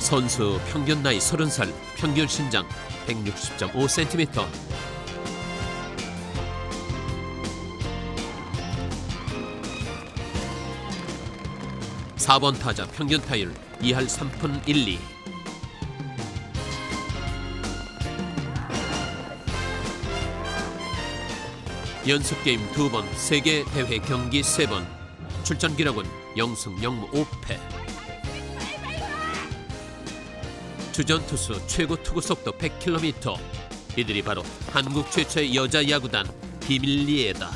선수 평균 나이 30살, 평균 신장 160.5cm. (4번) 타자 평균 타율 2할 3푼 1리. 연습 게임 2번, 세계 대회 경기 3번. 출전 기록은 0승 0무 5패. 주전 투수 최고 투구 속도 100km. 이들이 바로 한국 최초의 여자 야구단 비밀리에다.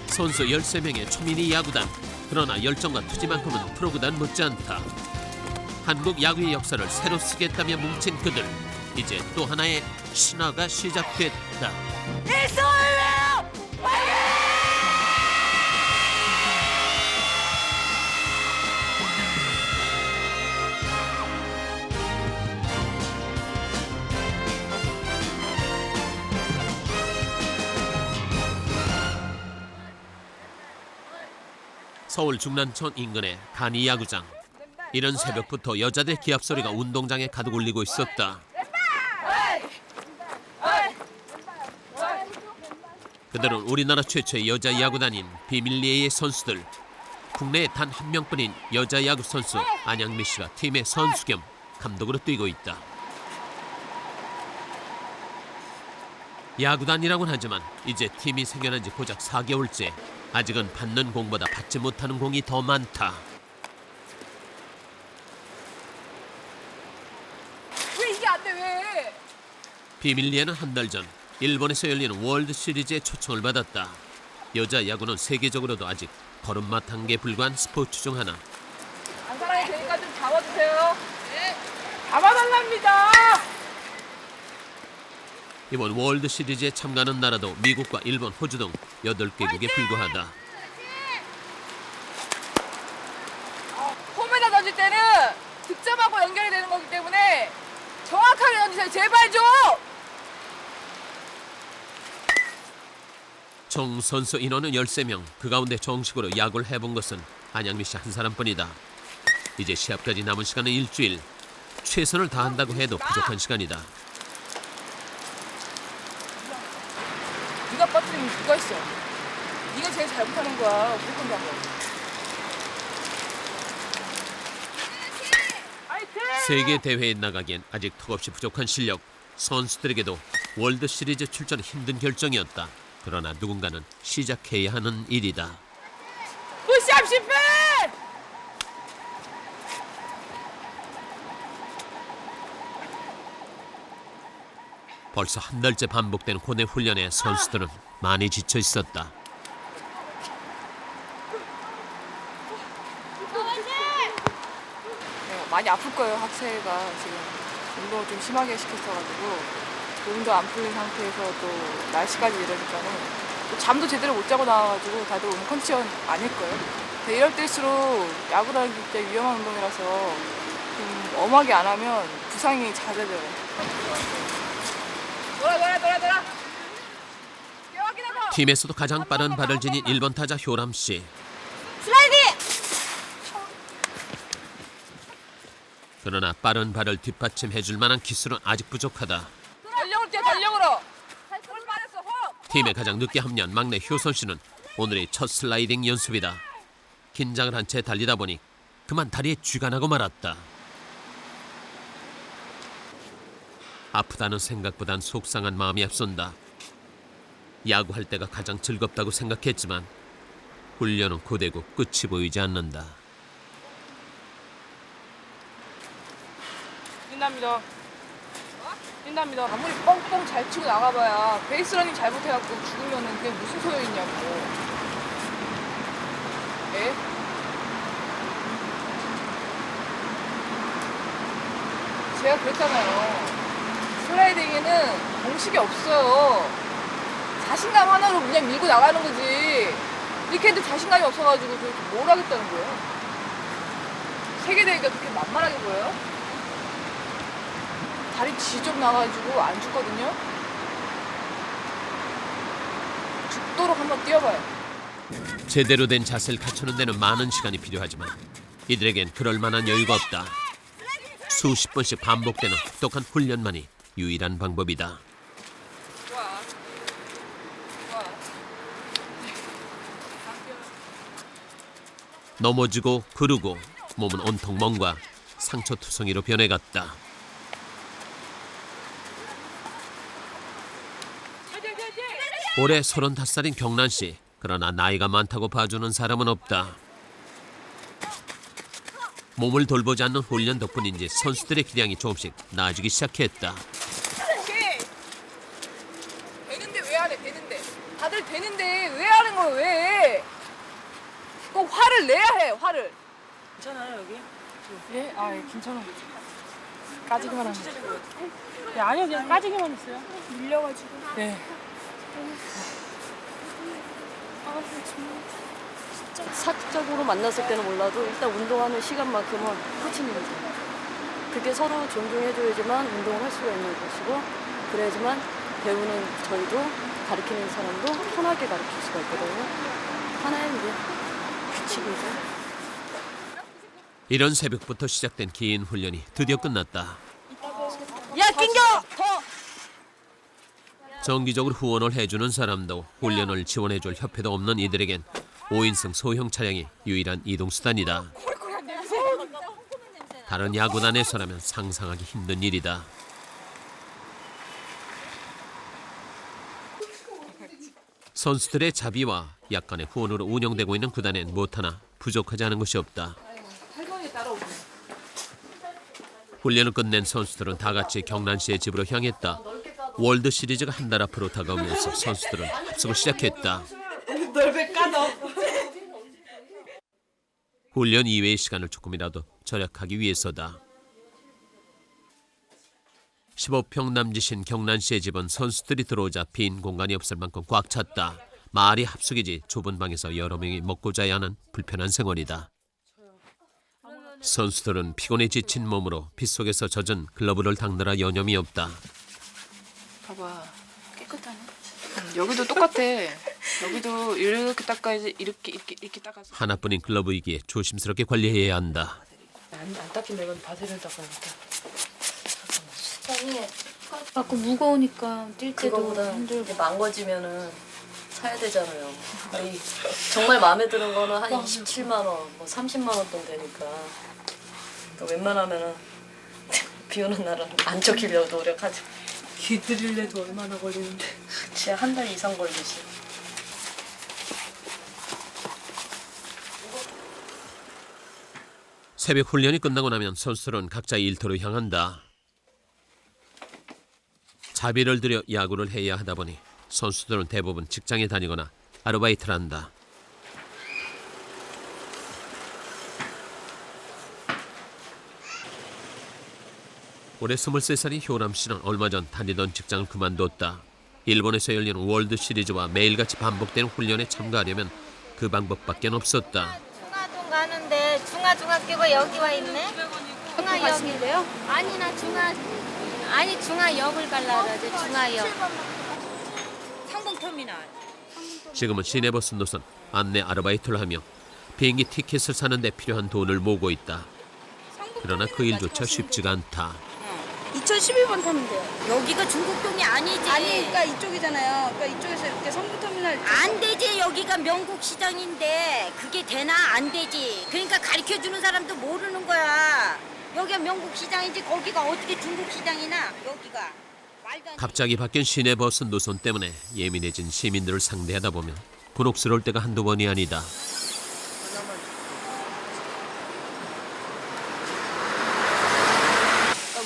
선수 13명의 초미니 야구단. 그러나 열정과 투지만큼은 프로구단 못지않다. 한국 야구의 역사를 새로 쓰겠다며 뭉친 그들. 이제 또 하나의 신화가 시작됐다. 서울 중랑천 인근의 간이 야구장. 이른 새벽부터 여자들 기합 소리가 운동장에 가득 울리고 있었다. 그들은 우리나라 최초의 여자 야구단인 비밀리에의 선수들. 국내에 단 한 명뿐인 여자 야구 선수 안양미 씨가 팀의 선수 겸 감독으로 뛰고 있다. 야구단이라고는 하지만 이제 팀이 생겨난 지 고작 4개월째. 아직은 받는 공보다 받지 못하는 공이 더 많다. 왜 이게 안 돼, 왜? 비밀리에는 한 달 전 일본에서 열리는 월드 시리즈에 초청을 받았다. 여자 야구는 세계적으로도 아직 걸음마 단계에 불과한 스포츠 중 하나. 안 사랑이 되니까 좀 잡아주세요. 네. 잡아달랍니다. 이번 월드 시리즈에 참가하는 나라도 미국과 일본, 호주 등 8개국에 불과하다. 홈에다 던질 때는 득점하고 연결이 되는 거기 때문에 정확하게 던지세요. 제발 좀. 총 선수 인원은 13명. 그 가운데 정식으로 야구를 해본 것은 안양미 씨 한 사람뿐이다. 이제 시합까지 남은 시간은 일주일. 최선을 다한다고 해도 부족한 시간이다. 네가 빠뜨리면 누가 있어? 네가 제일 잘못하는 거야. 무조건 잡아. 화이팅! 세계 대회에 나가기엔 아직 턱없이 부족한 실력. 선수들에게도 월드 시리즈 출전은 힘든 결정이었다. 그러나 누군가는 시작해야 하는 일이다. 푸시업 실패! 벌써 한 달째 반복되는 고뇌 훈련에 선수들은 많이 지쳐 있었다. 네, 많이 아플 거예요. 하체가 지금 운동을 좀 심하게 시켰어가지고 몸도 안 풀린 상태에서 또 날씨까지 이러니까는 또 잠도 제대로 못 자고 나와가지고 다들 오늘 컨디션 아닐 거예요. 근데 이럴 때일수록 야구라는 게 진짜 위험한 운동이라서 좀 엄하게 안 하면 부상이 잦아져요. 놀아. 팀에서도 가장 빠른 발을 지닌 1번 타자 효람 씨. 슬라이딩! 그러나 빠른 발을 뒷받침해줄 만한 기술은 아직 부족하다. 전력으로 뛰어, 전력으로! 볼 빠졌어, 호흡! 팀에 가장 늦게 합류한 막내 효선 씨는 오늘의 첫 슬라이딩 연습이다. 긴장을 한 채 달리다 보니 그만 다리에 쥐가 나고 말았다. 아프다는 생각보단 속상한 마음이 앞선다. 야구할 때가 가장 즐겁다고 생각했지만 훈련은 고되고 끝이 보이지 않는다. 뛴답니다. 뛴답니다. 아무리 뻥뻥 잘 치고 나가봐야 베이스러닝 잘못해갖고 죽으면은 그게 무슨 소용이 있냐고. 예? 제가 그랬잖아요. 슬라이딩에는 공식이 없어요. 자신감 하나로 그냥 밀고 나가는 거지. 이렇게 해도 자신감이 없어가지고 뭘 하겠다는 거예요? 세계대회가 그렇게 만만하게 보여요? 다리 지적 나가지고 안 죽거든요? 죽도록 한번 뛰어봐요. 제대로 된 자세를 갖추는 데는 많은 시간이 필요하지만 이들에겐 그럴 만한 여유가 없다. 수십 번씩 반복되는 혹독한 훈련만이 유일한 방법이다. 넘어지고 구르고 몸은 온통 멍과 상처투성이로 변해갔다. 올해 35살인 경란 씨. 그러나 나이가 많다고 봐주는 사람은 없다. 몸을 돌보지 않는 훈련 덕분인지 선수들의 기량이 조금씩 나아지기 시작했다. 되는데 왜 안 해? 되는데. 다들 되는데 왜 하는 거야? 왜? 꼭 화를 내야 해. 화를. 괜찮아요 여기? 예? 아, 예, 괜찮아. 까지기만 하면. 네, 아니요 그냥 까지기만 했어요. 밀려가지고. 네. 사적으로 만났을 때는 몰라도 일단 운동하는 시간만큼은 코치님이죠. 그게 서로 존중해줘야지만 운동을 할 수가 있는 것이고 그래야지만 배우는 저희도 가르치는 사람도 편하게 가르칠 수가 있거든요. 하나의 이제 규칙이죠. 이런 새벽부터 시작된 긴 훈련이 드디어 끝났다. 야 낑겨! 더! 정기적으로 후원을 해주는 사람도 훈련을 지원해줄 협회도 없는 이들에겐 5인승 소형 차량이 유일한 이동수단이다. 다른 야구단에서라면 상상하기 힘든 일이다. 선수들의 자비와 약간의 후원으로 운영되고 있는 구단엔 무엇 하나 부족하지 않은 것이 없다. 훈련을 끝낸 선수들은 다 같이 경란 씨의 집으로 향했다. 월드 시리즈가 한 달 앞으로 다가오면서 선수들은 합숙을 시작했다. 훈련 이외의 시간을 조금이라도 절약하기 위해서다. 15평 남짓인 경란 씨의 집은 선수들이 들어오자 빈 공간이 없을 만큼 꽉 찼다. 말이 합숙이지 좁은 방에서 여러 명이 먹고 자야 하는 불편한 생활이다. 선수들은 피곤에 지친 몸으로 빗속에서 젖은 글러브를 닦느라 여념이 없다. 봐봐. 깨끗하네. 여기도 똑같아. 여기도 이렇게 닦아야지. 이렇게 닦아서. 하나뿐인 글러브이기에 조심스럽게 관리해야 한다. 안 닦인 내가 바지를 닦아야겠다. 이 갖고 무거우니까 뛸 때도 그거보다 힘들고. 이게 망가지면은 사야 되잖아요. 이 정말 마음에 드는 거는 한 27만 원, 뭐 30만 원 돈 되니까. 그러니까 웬만하면은 비 오는 날은 안 쫓기려고 노력하죠. 기들일래도 얼마나 걸리는데. 진짜 한 달 이상 걸리지. 새벽 훈련이 끝나고 나면 선수들은 각자 일터로 향한다. 자비를 들여 야구를 해야 하다 보니 선수들은 대부분 직장에 다니거나 아르바이트를 한다. 올해 23살인 효람 씨는 얼마 전 다니던 직장을 그만뒀다. 일본에서 열리는 월드 시리즈와 매일같이 반복되는 훈련에 참가하려면 그 방법밖에 없었다. 중화동 가는데 중화중학교가 여기 와 있네. 중화역인데요? 아니 나 중화역을 갈라 그러지. 중화역. 상봉터미널. 지금은 시내버스 노선 안내 아르바이트를 하며 비행기 티켓을 사는 데 필요한 돈을 모으고 있다. 그러나 그 일조차 쉽지가 않다. 2012번 타면 돼요. 여기가 중국동이 아니지. 아니, 그러니까 이쪽이잖아요. 그러니까 이쪽에서 이렇게 성북터미널. 안 되지. 여기가 명국시장인데 그게 되나? 안 되지. 그러니까 가르쳐주는 사람도 모르는 거야. 여기가 명국시장이지 거기가 어떻게 중국시장이나 여기가. 말도 안 돼. 갑자기 바뀐 시내버스 노선 때문에 예민해진 시민들을 상대하다 보면 곤혹스러울 때가 한두 번이 아니다.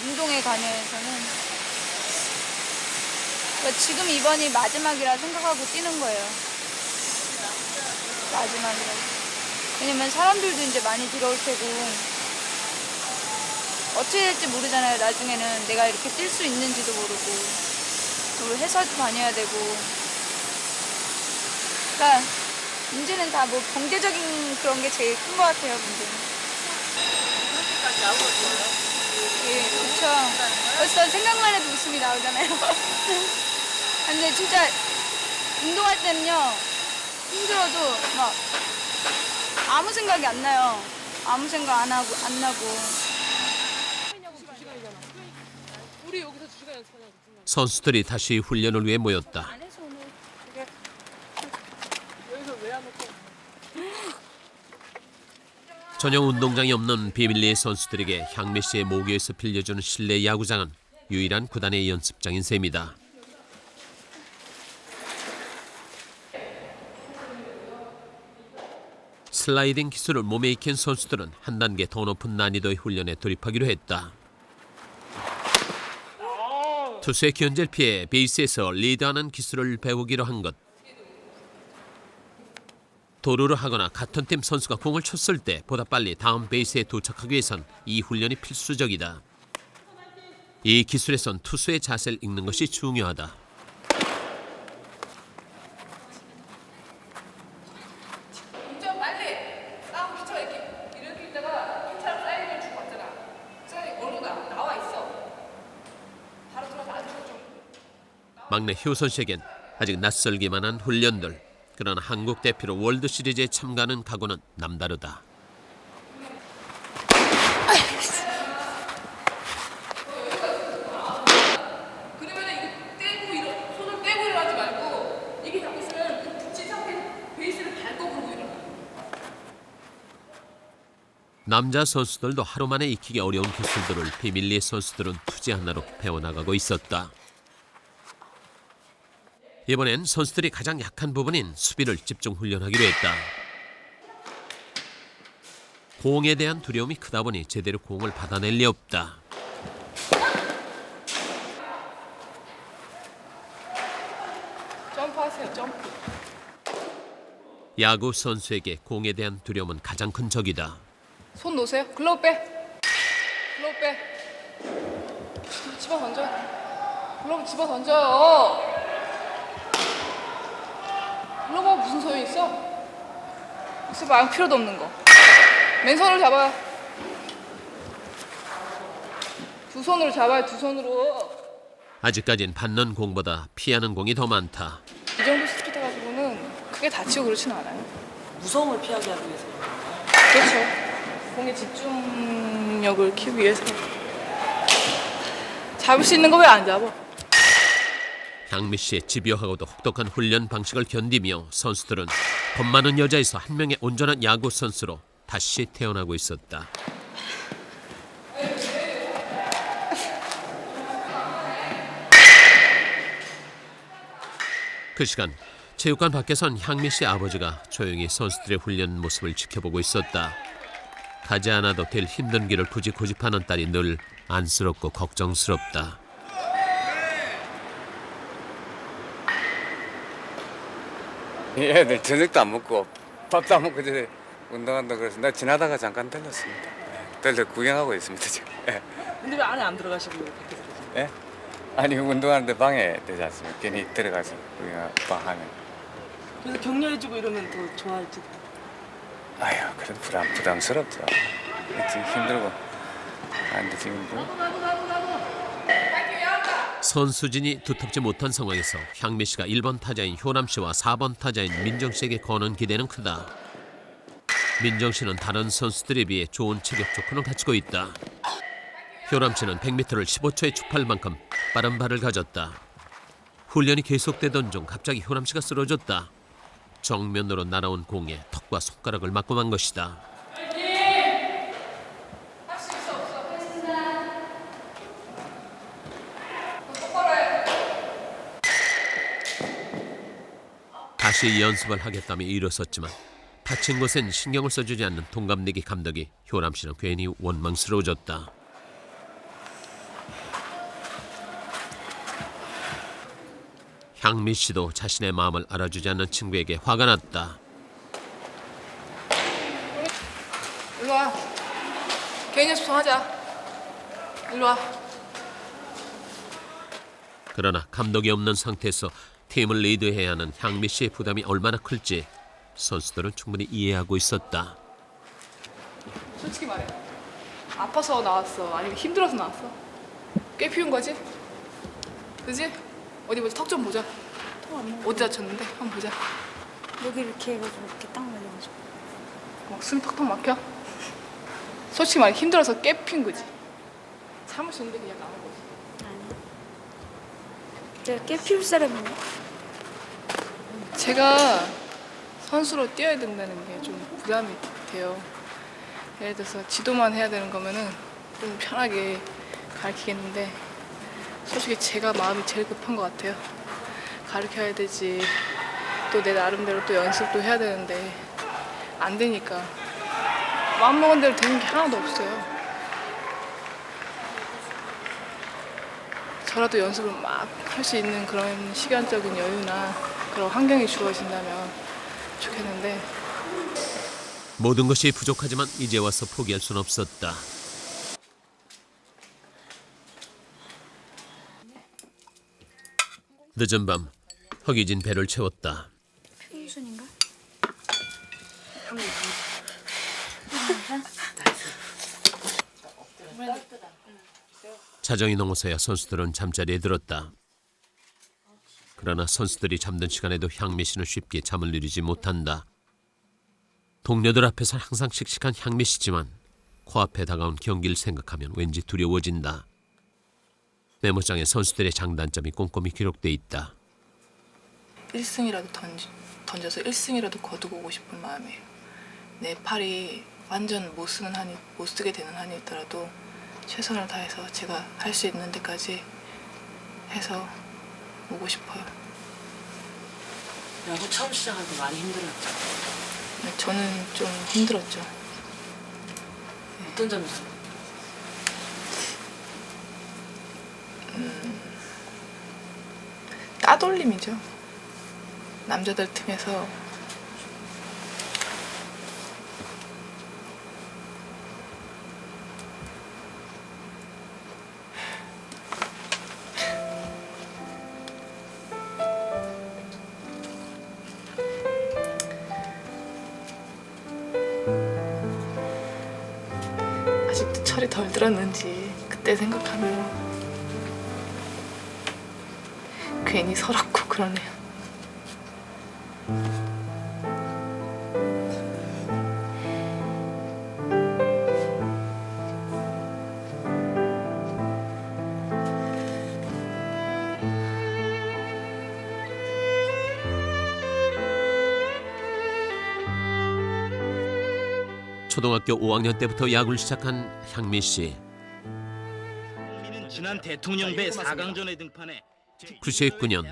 운동에 관해서는 그러니까 지금 이번이 마지막이라 생각하고 뛰는 거예요. 마지막이라. 왜냐면 사람들도 이제 많이 들어올 테고 어떻게 될지 모르잖아요. 나중에는 내가 이렇게 뛸 수 있는지도 모르고 또 회사도 다녀야 되고. 그러니까 문제는 다 뭐 경제적인 그런 게 제일 큰 것 같아요. 문제는. 예, 그렇죠. 벌써 생각만 해도 웃음이 나오잖아요. 근데 진짜 운동할 때는요 힘들어도 막 아무 생각이 안 나요. 아무 생각 안 나고. 우리 여기서 2시간 연습하냐고. 선수들이 다시 훈련을 위해 모였다. 여기서 왜 안 놓고? 전용 운동장이 없는 비밀리에 선수들에게 향미 씨의 모교에서 빌려주는 실내 야구장은 유일한 구단의 연습장인 셈이다. 슬라이딩 기술을 몸에 익힌 선수들은 한 단계 더 높은 난이도의 훈련에 돌입하기로 했다. 투수의 견제를 피해 베이스에서 리드하는 기술을 배우기로 한 것. 도루를 하거나 같은 팀 선수가 공을 쳤을 때 보다 빨리 다음 베이스에 도착하기 위해선 이 훈련이 필수적이다. 이 기술에선 투수의 자세를 읽는 것이 중요하다. 좀 빨리 싸움 기차 이렇게 있다가 기차랑 사이드를 주고 왔잖아. 사이드 어디로 나와 있어. 바로 들어가서 앉아서 좀. 막내 효선 씨에겐 아직 낯설기만 한 훈련들. 그러나 한국 대표로 월드 시리즈에 참가하는 각오는 남다르다. 그러면 이거 떼고 손을 떼고 일어나지 말고 이게 잡고 있으면 붙인 상태 베이스를 밟고 그러고 일어나. 남자 선수들도 하루 만에 익히기 어려운 기술들을 비밀리에 선수들은 투지 하나로 배워나가고 있었다. 이번엔 선수들이 가장 약한 부분인 수비를 집중 훈련하기로 했다. 공에 대한 두려움이 크다 보니 제대로 공을 받아낼 리 없다. 점프하세요. 점프. 야구 선수에게 공에 대한 두려움은 가장 큰 적이다. 손 놓으세요. 글러브 빼. 글러브 빼. 집어 던져. 글러브 집어 던져요. 글러브가 무슨 소용이 있어? 글쎄 막 필요도 없는 거. 맨손으로 잡아요. 두 손으로 잡아요. 두 손으로. 아직까진 받는 공보다 피하는 공이 더 많다. 이 정도 스피드 가지고는 크게 다치고 그렇지는 않아요. 무서움을 피하게 하기 위해서. 그렇죠. 공의 집중력을 키우기 위해서. 잡을 수 있는 거 왜 안 잡아? 향미 씨의 집요하고도 혹독한 훈련 방식을 견디며 선수들은 겁 많은 여자에서 한 명의 온전한 야구 선수로 다시 태어나고 있었다. 그 시간 체육관 밖에선 향미 씨 아버지가 조용히 선수들의 훈련 모습을 지켜보고 있었다. 가지 않아도 될 힘든 길을 굳이 고집하는 딸이 늘 안쓰럽고 걱정스럽다. 애들 저녁도 안 먹고 밥도 안 먹고 저래 운동한다 그래서 나 지나다가 잠깐 들렀습니다. 들려 구경하고 있습니다 지금. 근데 왜 안에 안 들어가시고 밖에서 계세요? 예? 아니 운동하는데 방해 되지 않습니까? 괜히 들어가서 구경하면. 그래서 격려해주고 이러면 더 좋아할지도. 아유 그럼 부담스럽죠. 지금 힘들고 안돼 지금 뭐. 선수진이 두텁지 못한 상황에서 향미 씨가 1번 타자인 효남 씨와 4번 타자인 민정 씨에게 거는 기대는 크다. 민정 씨는 다른 선수들에 비해 좋은 체격 조건을 갖추고 있다. 효남 씨는 100m를 15초에 축구할 만큼 빠른 발을 가졌다. 훈련이 계속되던 중 갑자기 효남 씨가 쓰러졌다. 정면으로 날아온 공에 턱과 손가락을 맞고 만 것이다. 다시 연습을 하겠다며 일어섰지만 다친 곳엔 신경을 써주지 않는 동갑내기 감독이 효남 씨는 괜히 원망스러워졌다. 향미 씨도 자신의 마음을 알아주지 않는 친구에게 화가 났다. 일로 와. 개인 연습 좀 하자. 일로 와. 그러나 감독이 없는 상태에서 팀을 리드해야 하는 향미 씨의 부담이 얼마나 클지 선수들은 충분히 이해하고 있었다. 솔직히 말해. 아파서 나왔어? 아니면 힘들어서 나왔어? 꽤 피운 거지? 그지? 어디 보자. 턱 좀 보자. 어디 다쳤는데? 한번 보자. 여기 이렇게 해가지고 이렇게 딱 말려가지고. 막 숨이 턱턱 막혀? 솔직히 말해 힘들어서 깨핀 거지. 참을 수 있는데 그냥 나온 거지. 내가 깨 피울 사람이네. 제가 선수로 뛰어야 된다는 게 좀 부담이 돼요. 예를 들어서 지도만 해야 되는 거면은 좀 편하게 가르치겠는데 솔직히 제가 마음이 제일 급한 것 같아요. 가르쳐야 되지. 또 내 나름대로 또 연습도 해야 되는데 안 되니까 마음먹은 대로 되는 게 하나도 없어요. 저라도 연습을 막 할 수 있는 그런 시간적인 여유나 그런 환경이 주어진다면 좋겠는데 모든 것이 부족하지만 이제 와서 포기할 순 없었다. 늦은 밤 허기진 배를 채웠다. 평순인가? 자정이 넘어서야 선수들은 잠자리에 들었다. 그러나 선수들이 잠든 시간에도 향미 씨는 쉽게 잠을 이루지 못한다. 동료들 앞에서 항상 씩씩한 향미 씨지만 코앞에 다가온 경기를 생각하면 왠지 두려워진다. 메모장에 선수들의 장단점이 꼼꼼히 기록돼 있다. 1승이라도 던져서 1승이라도 거두고 오고 싶은 마음이에요. 내 팔이 완전 못 쓰게 되는 한이 있더라도 최선을 다해서 제가 할 수 있는 데까지 해서 오고 싶어요. 야구 처음 시작할 때 많이 힘들었죠. 저는 좀 힘들었죠. 어떤 점에서? 따돌림이죠. 남자들 팀에서 아직도 철이 덜 들었는지 그때 생각하면 괜히 서럽고 그러네요. 초등학교 5학년 때부터 야구를 시작한 향미 씨. 지난 대통령배 4강전에 등판해 99년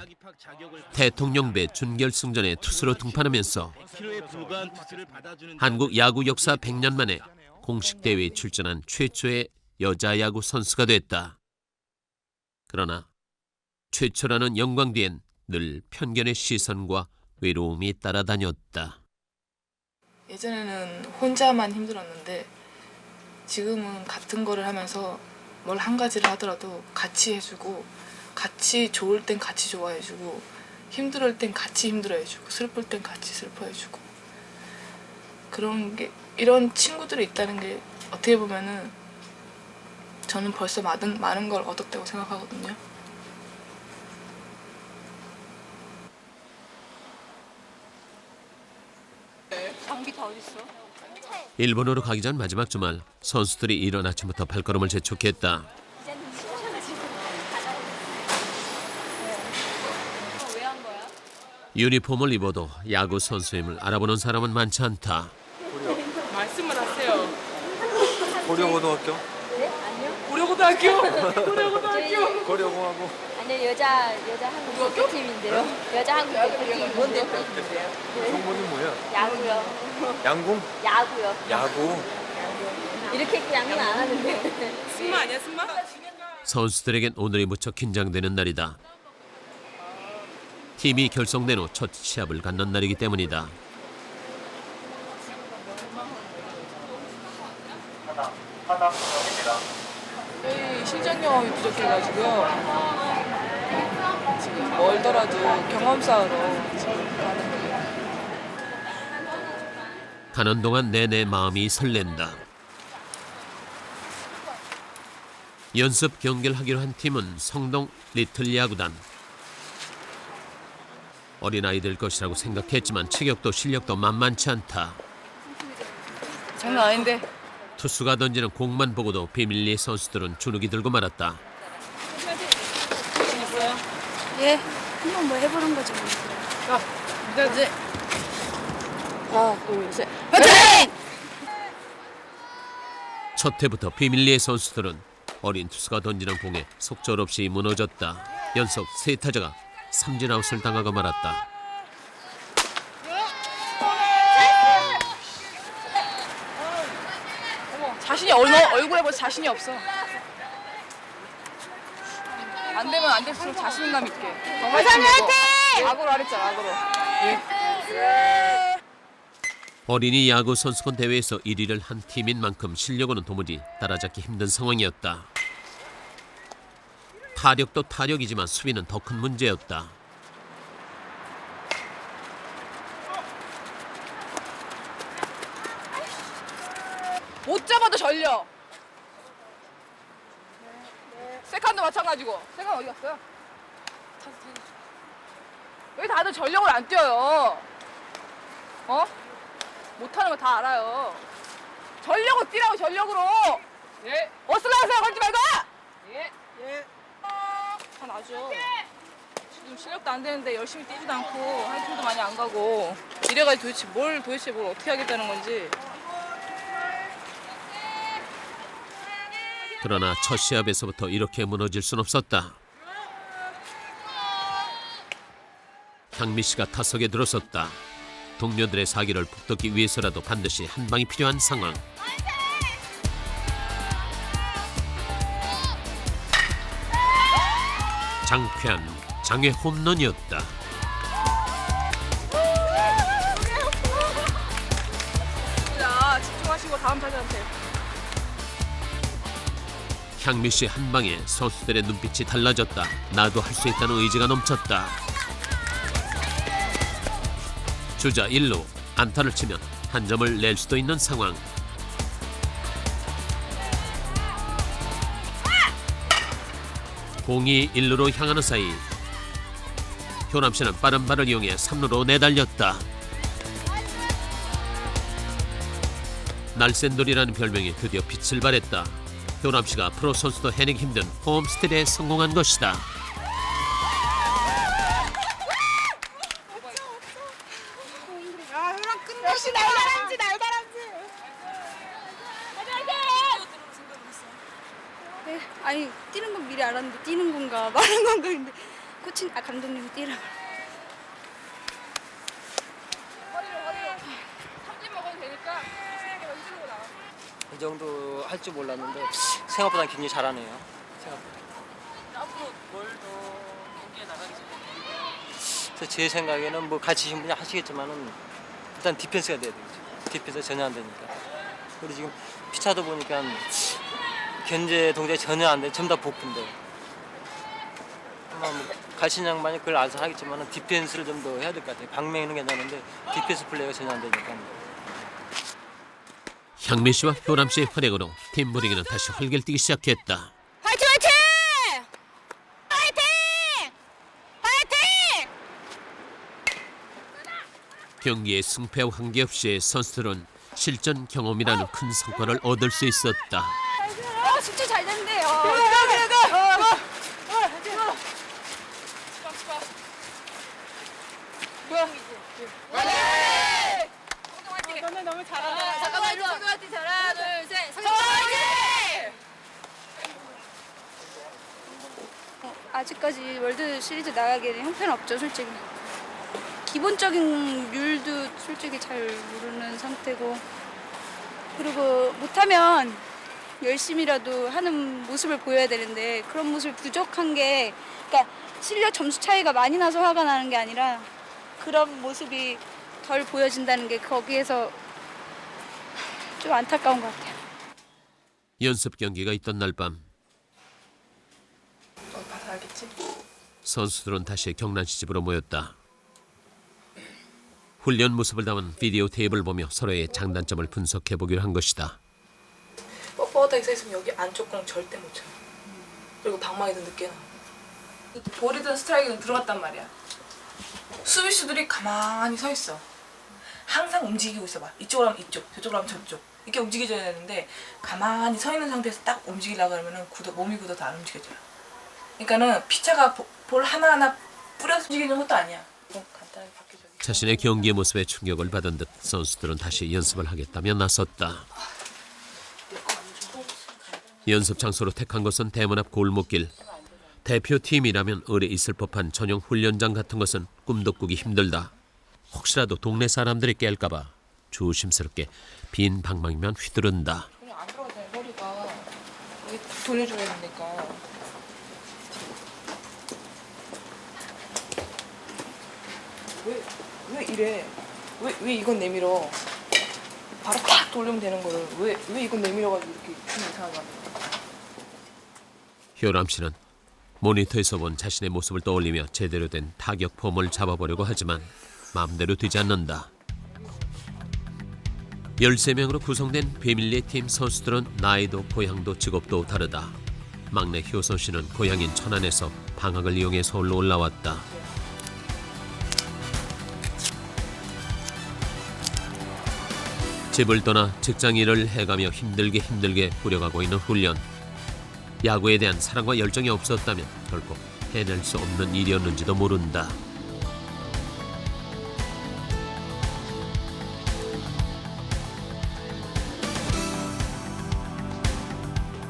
대통령배 준결승전에 투수로 등판하면서 키로에 불과한 투수를 받아주는 한국 야구 역사 100년 만에 공식 대회에 출전한 최초의 여자 야구 선수가 됐다. 그러나 최초라는 영광 뒤엔 늘 편견의 시선과 외로움이 따라다녔다. 예전에는 혼자만 힘들었는데 지금은 같은 거를 하면서 뭘 한 가지를 하더라도 같이 해주고 같이 좋을 땐 같이 좋아해주고 힘들 땐 같이 힘들어해주고 슬플 땐 같이 슬퍼해주고 그런 게 이런 친구들이 있다는 게 어떻게 보면은 저는 벌써 많은 걸 얻었다고 생각하거든요. 장비 다 어딨어? 일본으로 가기 전 마지막 주말 선수들이 이른 아침부터 발걸음을 재촉했다. 왜 한 거야? 유니폼을 입어도 야구 선수임을 알아보는 사람은 많지 않다. 말씀을 하세요. 고려고등학교? 네? 아니요. 고려고등학교. 고려고등학교. 고려공하고. 아니 여자 한국 대표팀인데요. 여자 한국 대표팀. 뭔 대표팀인데요? 성분이 뭐야? 야구요. 양궁? 야구요. 야구? 이렇게 입고 양은 안 하는데. 승마 아니야 승마? 선수들에겐 오늘이 무척 긴장되는 날이다. 팀이 결성된 후 첫 시합을 갖는 날이기 때문이다. 저희 실전 경험이 부족해가지고요. 지금 멀더라도 경험 쌓으러 지금 가는 거예요. 가는 동안 내내 마음이 설렌다. 연습 경기를 하기로 한 팀은 성동 리틀 야구단. 어린아이들 것이라고 생각했지만 체격도 실력도 만만치 않다. 장난 아닌데. 투수가 던지는 공만 보고도 비밀리에 선수들은 주눅이 들고 말았다. 예, 한번 뭐 해보는 거죠. 이제 하나, 둘, 셋. 첫 해부터 비밀리에 선수들은 어린 투수가 던지는 공에 속절없이 무너졌다. 연속 세 타자가 삼진아웃을 당하고 말았다. 자신이 얼굴에 뭐 자신이 없어. 안 되면 안 될수록 자신감 있게. 정말 화이팅! 악으로 하랬잖아, 악으로. 어린이 야구 선수권 대회에서 1위를 한 팀인 만큼 실력으로는 도무지 따라잡기 힘든 상황이었다. 타력도 타력이지만 수비는 더 큰 문제였다. 못 잡아도 전력. 세컨도 마찬가지고. 세컨 어디 갔어요? 왜 다들 전력을 안 뛰어요? 어? 못하는 거 다 알아요. 전력으로 뛰라고, 전력으로. 예. 어슬라세요, 걸지 말고. 예. 예. 다 나죠. 지금 실력도 안 되는데 열심히 뛰지도 않고 한 팀도 많이 안 가고 이래가지고 도대체 뭘 어떻게 하겠다는 건지. 그러나 첫 시합에서부터 이렇게 무너질 순 없었다. 향미 씨가 타석에 들어섰다. 동료들의 사기를 북돋기 위해서라도 반드시 한 방이 필요한 상황. 장쾌한 장외 홈런이었다. 자, 집중하시고 다음 타자한테. 향미 씨 한 방에 선수들의 눈빛이 달라졌다. 나도 할 수 있다는 의지가 넘쳤다. 주자 1루 안타를 치면 한 점을 낼 수도 있는 상황. 공이 1루로 향하는 사이 효남 씨는 빠른 발을 이용해 3루로 내달렸다. 날쌘돌이라는 별명이 드디어 빛을 발했다. 효남 씨가 프로 선수도 해내기 힘든 홈스틸에 성공한 것이다. 역시 날다람쥐, 날다람쥐. 네, 아니 뛰는 건 미리 알았는데 뛰는 건가 마는 건가 근데 감독님이 뛰라고. 허리로. 삼진 먹어도 되니까 스윙에만 휘두르고 나가. 이 정도 할 줄 몰랐는데 생각보다 굉장히 잘하네요. 앞으로 뭘 더 경기에 나가기 전에 그래서 제 생각에는 뭐 가르치신 분이 하시겠지만은 일단 디펜스가 돼야 되겠죠. 디펜스 전혀 안 되니까. 그리고 지금 피차도 보니까 견제 동작이 전혀 안 돼. 전부 다 복부인데. 아마 뭐 가르치는 양반이 그걸 알아서 하겠지만은 디펜스를 좀 더 해야 될 것 같아요. 방맹이는 괜찮은데 디펜스 플레이가 전혀 안 되니까. 향미 씨와 효남 씨의 활약으로 팀 분위기는 다시 활기를 띠기 시작했다. 화이팅, 화이팅! 화이팅! 화이팅! 경기의 승패와 관계없이 선수들은 실전 경험이라는 큰 성과를 얻을 수 있었다. 숙제 잘 됐네요. 너무 잘한다. 잠깐만요. 화이팅 하나 둘 셋. 아직까지 월드 시리즈 나가기에는 형편없죠, 솔직히. 기본적인 룰도 솔직히 잘 모르는 상태고, 그리고 못하면 열심히라도 하는 모습을 보여야 되는데 그런 모습이 부족한 게, 그러니까 실력 점수 차이가 많이 나서 화가 나는 게 아니라 그런 모습이 덜 보여진다는 게 거기에서 좀 안타까운 것 같아요. 연습 경기가 있던 날 밤 봐서 알겠지? 선수들은 다시 경란 씨 집으로 모였다. 훈련 모습을 담은 비디오 테이프를 보며 서로의 장단점을 분석해 보기로 한 것이다. 뻣뻣하게 서 있으면 여기 안쪽 공 절대 못 쳐. 그리고 방망이도 늦게 나와. 볼이든 스트라이크든 들어갔단 말이야. 수비수들이 가만히 서 있어. 항상 움직이고 있어 봐. 이쪽으로 하면 이쪽, 저쪽으로 하면 저쪽. 이렇게 움직여줘야 되는데 가만히 서 있는 상태에서 딱 움직이려고 하면은 몸이 굳어도 안 움직여져요. 그러니까는 피차가 볼 하나하나 뿌려서 움직이는 것도 아니야. 간단하게 바뀌어줘. 자신의 경기의 모습에 충격을 받은 듯 선수들은 다시 연습을 하겠다며 나섰다. 연습 장소로 택한 곳은 대문 앞 골목길. 대표팀이라면 의뢰 있을 법한 전용 훈련장 같은 것은 꿈도 꾸기 힘들다. 혹시라도 동네 사람들이 깰까 봐 조심스럽게 빈 방망이만 휘두른다. 손이 안 들어가잖아요. 머리가 이게 딱 돌려줘야 되니까. 왜 이래? 왜 이건 내밀어? 바로 탁 돌리면 되는 거를 왜 이건 내밀어가지고 이렇게 좀 이상하게 만드는 거야? 효람 씨는 모니터에서 본 자신의 모습을 떠올리며 제대로 된 타격 폼을 잡아보려고 하지만 마음대로 되지 않는다. 13명으로 구성된 비밀리에 팀 선수들은 나이도 고향도 직업도 다르다. 막내 효선 씨는 고향인 천안에서 방학을 이용해 서울로 올라왔다. 집을 떠나 직장 일을 해가며 힘들게 꾸려가고 있는 훈련. 야구에 대한 사랑과 열정이 없었다면 결코 해낼 수 없는 일이었는지도 모른다.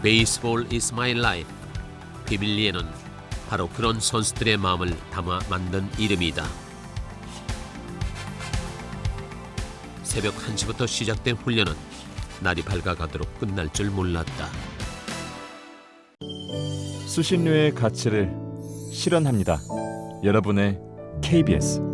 Baseball is my life. 비밀리에는 바로 그런 선수들의 마음을 담아 만든 이름이다. 새벽 1시부터 시작된 훈련은 날이 밝아가도록 끝날 줄 몰랐다. 수신료의 가치를 실현합니다. 여러분의 KBS